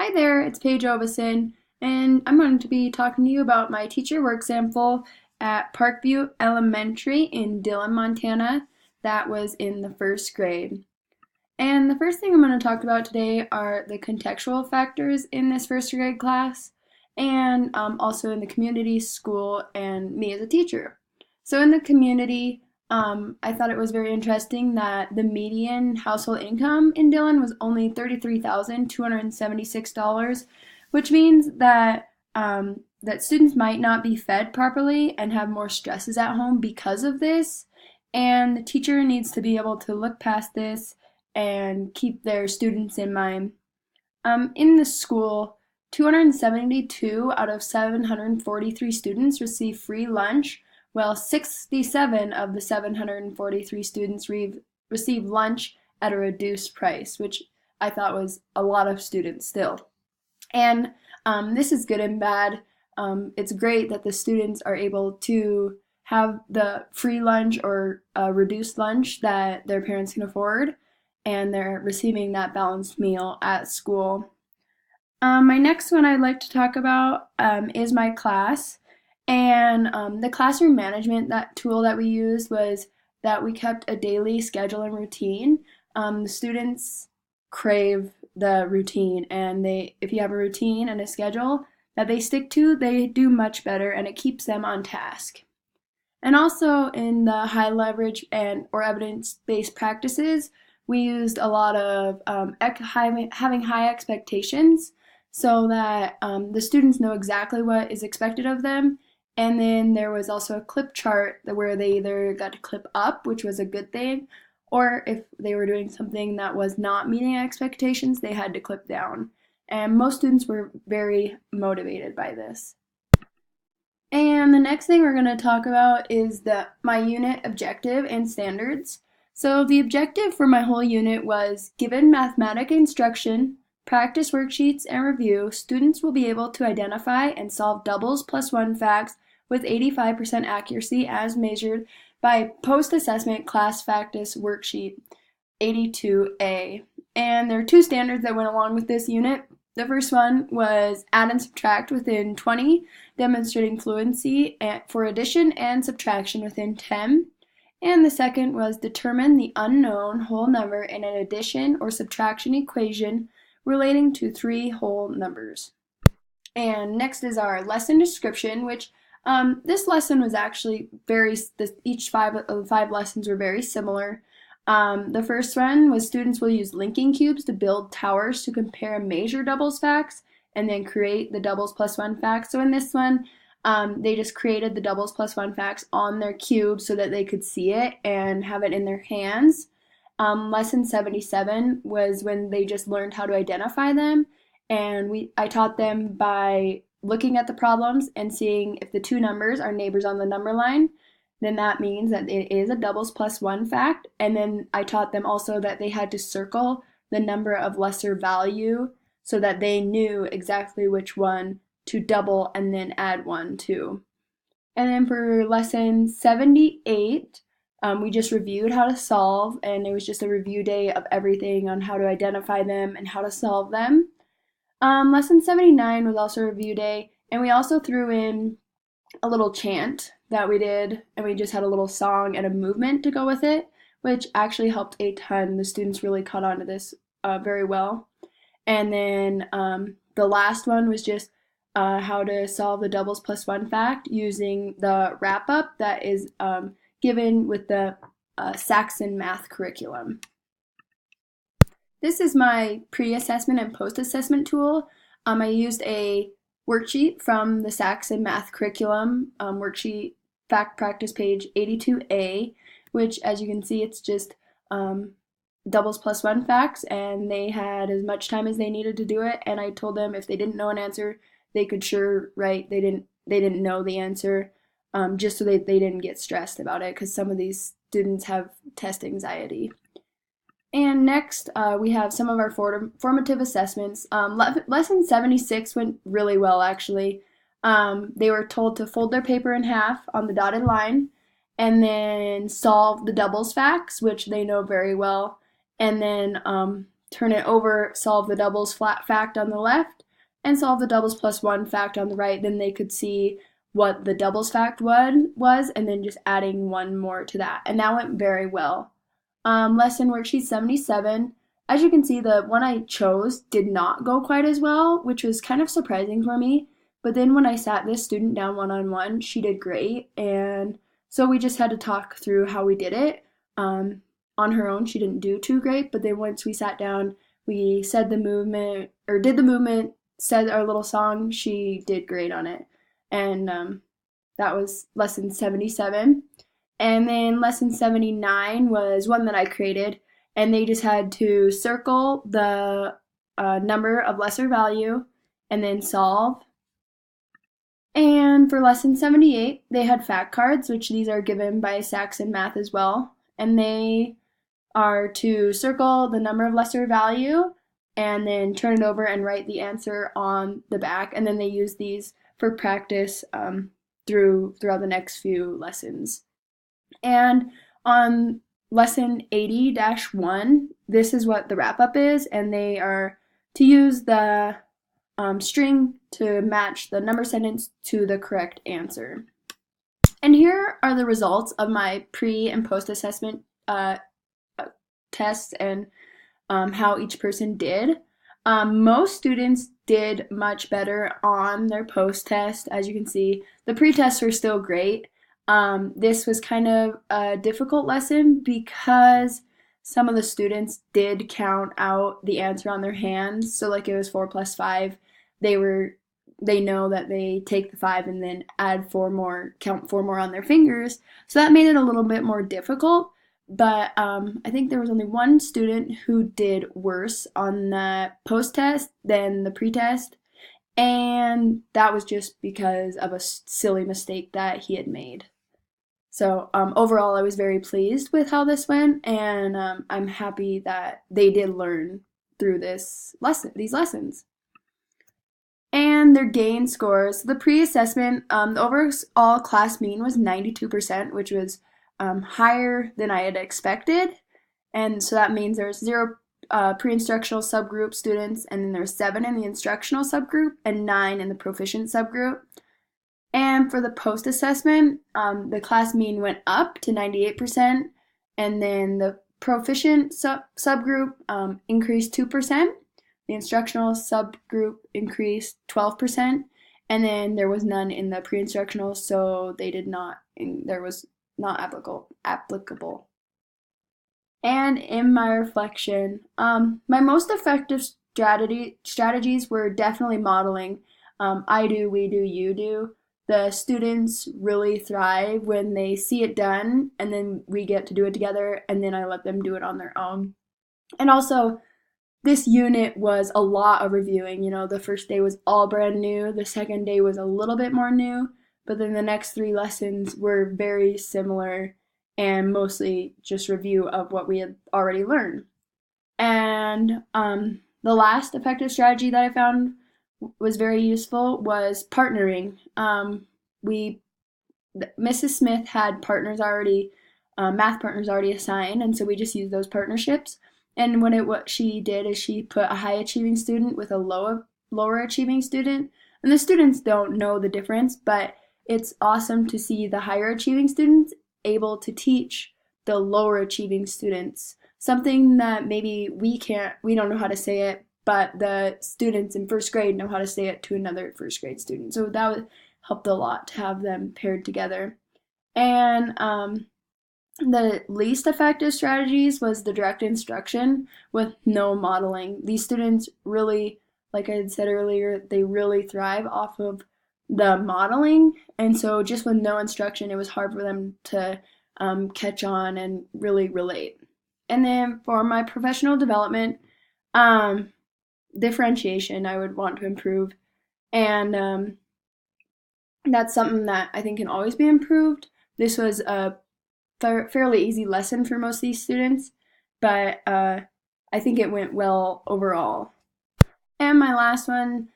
Hi there, it's Paige Obeson, and I'm going to be talking to you about my teacher work sample at Parkview Elementary in Dillon, Montana. That was in the first grade. And the first thing I'm going to talk about today are the contextual factors in this first grade class, and also in the community, school, and me as a teacher. So in the community, I thought it was very interesting that the median household income in Dillon was only $33,276, which means that students might not be fed properly and have more stresses at home because of this. And the teacher needs to be able to look past this and keep their students in mind. In the school, 272 out of 743 students receive free lunch, while 67 of the 743 students receive lunch at a reduced price, which I thought was a lot of students still. And this is good and bad. It's great that the students are able to have the free lunch or reduced lunch that their parents can afford, and they're receiving that balanced meal at school. My next one I'd like to talk about is my class. And the classroom management tool that we used was that we kept a daily schedule and routine. The students crave the routine, and if you have a routine and a schedule that they stick to, they do much better, and it keeps them on task. And also in the high leverage or evidence-based practices, we used a lot of having high expectations so that the students know exactly what is expected of them. And then there was also a clip chart where they either got to clip up, which was a good thing, or if they were doing something that was not meeting expectations, they had to clip down. And most students were very motivated by this. And the next thing we're going to talk about is my unit objective and standards. So the objective for my whole unit was, given mathematic instruction, practice worksheets, and review, students will be able to identify and solve doubles plus one facts with 85% accuracy as measured by post-assessment class practice worksheet 82A. And there are two standards that went along with this unit. The first one was add and subtract within 20, demonstrating fluency for addition and subtraction within 10. And the second was determine the unknown whole number in an addition or subtraction equation relating to three whole numbers. And next is our lesson description, which this lesson was actually each five of the five lessons were very similar. The first one was students will use linking cubes to build towers to compare and measure doubles facts and then create the doubles plus one facts. So in this one, they just created the doubles plus one facts on their cube so that they could see it and have it in their hands. Lesson 77 was when they just learned how to identify them, and I taught them by looking at the problems and seeing if the two numbers are neighbors on the number line, then that means that it is a doubles plus one fact. And then I taught them also that they had to circle the number of lesser value so that they knew exactly which one to double and then add one to. And then for lesson 78, we just reviewed how to solve, and it was just a review day of everything on how to identify them and how to solve them. Lesson 79 was also a review day, and we also threw in a little chant that we did, and we just had a little song and a movement to go with it, which actually helped a ton. The students really caught on to this very well. And then the last one was just how to solve the doubles plus one fact using the wrap-up that is given with the Saxon math curriculum. This is my pre-assessment and post-assessment tool. I used a worksheet from the Saxon math curriculum, worksheet fact practice page 82A, which as you can see, it's just doubles plus one facts, and they had as much time as they needed to do it, and I told them if they didn't know an answer, they could sure write they didn't know the answer, just so they didn't get stressed about it, because some of these students have test anxiety. And next, we have some of our formative assessments. Lesson 76 went really well, actually. They were told to fold their paper in half on the dotted line and then solve the doubles facts, which they know very well, and then turn it over, solve the doubles flat fact on the left, and solve the doubles plus 1 fact on the right. Then they could see what the doubles fact was, and then just adding one more to that. And that went very well. Lesson worksheet 77. As you can see, the one I chose did not go quite as well, which was kind of surprising for me. But then when I sat this student down one-on-one, she did great. And so we just had to talk through how we did it. On her own, she didn't do too great. But then once we sat down, we said the movement, or did the movement, said our little song, she did great on it. And that was lesson 77. And then lesson 79 was one that I created, and they just had to circle the number of lesser value and then solve. And for lesson 78, they had fact cards, which these are given by Saxon Math as well. And they are to circle the number of lesser value and then turn it over and write the answer on the back. And then they use these for practice throughout the next few lessons. And on lesson 80-1, this is what the wrap-up is, and they are to use the string to match the number sentence to the correct answer. And here are the results of my pre- and post-assessment tests and how each person did. Most students did much better on their post-test. As you can see, the pre-tests were still great. This was kind of a difficult lesson because some of the students did count out the answer on their hands. So like it was 4 plus 5. They know that they take the 5 and then add 4 more, count 4 more on their fingers. So that made it a little bit more difficult. But I think there was only one student who did worse on the post-test than the pre-test. And that was just because of a silly mistake that he had made. So overall, I was very pleased with how this went, and I'm happy that they did learn through these lessons. And their GAIN scores. The pre-assessment, the overall class mean was 92%, which was higher than I had expected. And so that means there's 0 pre-instructional subgroup students, and then there's 7 in the instructional subgroup and 9 in the proficient subgroup. And for the post-assessment, the class mean went up to 98%, and then the proficient subgroup increased 2%, the instructional subgroup increased 12%, and then there was none in the pre-instructional, so there was not applicable. And in my reflection, my most effective strategies were definitely modeling. I do, we do, you do. The students really thrive when they see it done, and then we get to do it together, and then I let them do it on their own. And also, this unit was a lot of reviewing. The first day was all brand new, the second day was a little bit more new, but then the next 3 lessons were very similar and mostly just review of what we had already learned. And the last effective strategy that I found was very useful was partnering. Mrs. Smith had partners already, math partners already assigned, and so we just used those partnerships. And what she did is she put a high achieving student with a lower achieving student, and the students don't know the difference, but it's awesome to see the higher achieving students able to teach the lower achieving students something that maybe we don't know how to say it, but the students in first grade know how to say it to another first grade student. So that helped a lot to have them paired together. And the least effective strategies was the direct instruction with no modeling. These students really, like I had said earlier, they really thrive off of the modeling, and so just with no instruction, it was hard for them to catch on and really relate. And then for my professional development, differentiation I would want to improve, and that's something that I think can always be improved. This was a fairly easy lesson for most of these students, but I think it went well overall. And my last one,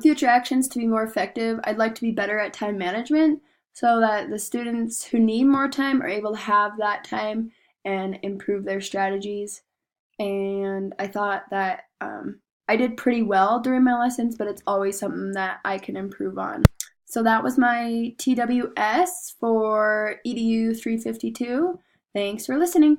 future actions to be more effective. I'd like to be better at time management so that the students who need more time are able to have that time and improve their strategies. and I thought that I did pretty well during my lessons, but it's always something that I can improve on. So that was my TWS for EDU 352. Thanks for listening.